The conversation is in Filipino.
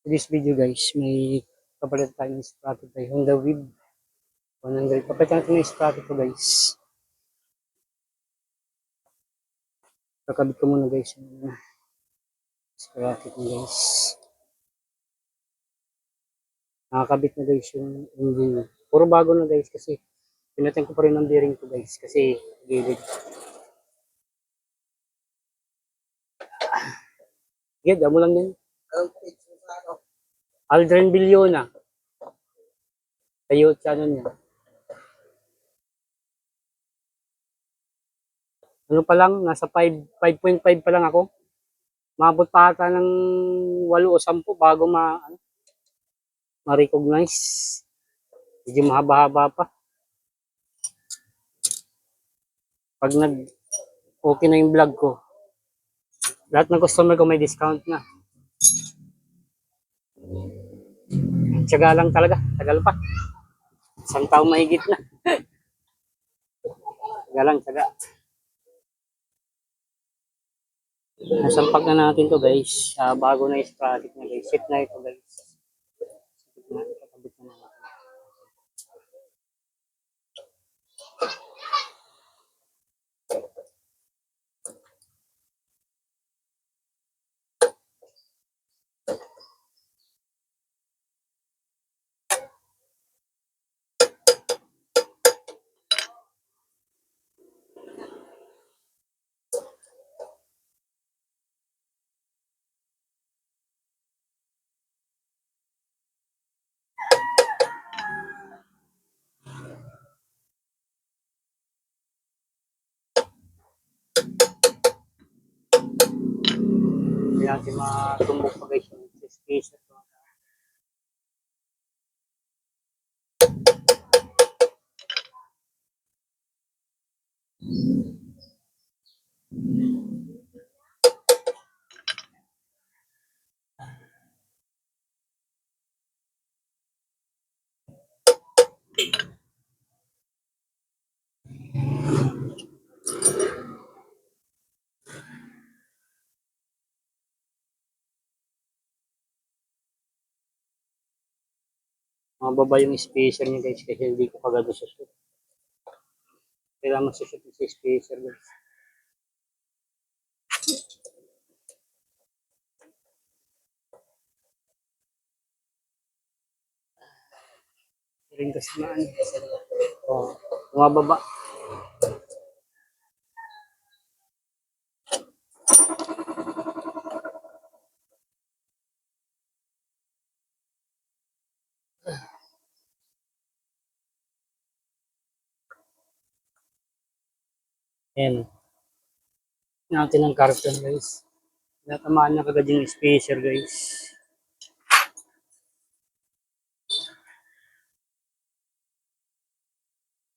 this video guys, may papalit tayo ng sprocket by Honda Wave 100. Papalit natin yung sprocket ko guys. Kakabit ko muna guys yung sprocket mo guys. Nakakabit na guys yung engine. Puro bago na guys kasi pinatin ko pa rin ang bearing ko guys kasi gilid. Gid, amo lang din. Aldrin Villona. Tayo channel niya. Ano pa lang, nasa 5.5 pa lang ako. Mabot pa ata ng 8 o 10 bago ma-recognize. Medyo mahaba-haba pa. Pag okay na yung vlog ko, lahat ng customer ko may discount na. Tiyaga lang talaga, tagal pa. Isang taong mahigit na. Tiyaga lang, tiyaga. Nasampag na natin to guys. Bago na yung sprocket na guys. Set na ito guys. Kakabit na natin. Hindi natin matumbok pa guys yung space at mababa yung spacer niya guys kasi hindi ko kagado sa shoot. Kailangan magsushoot sa spacer guys. Ring kasi na bumababa. Ayan. Natin ang carton guys. Natamaan na kagad yung spacer guys.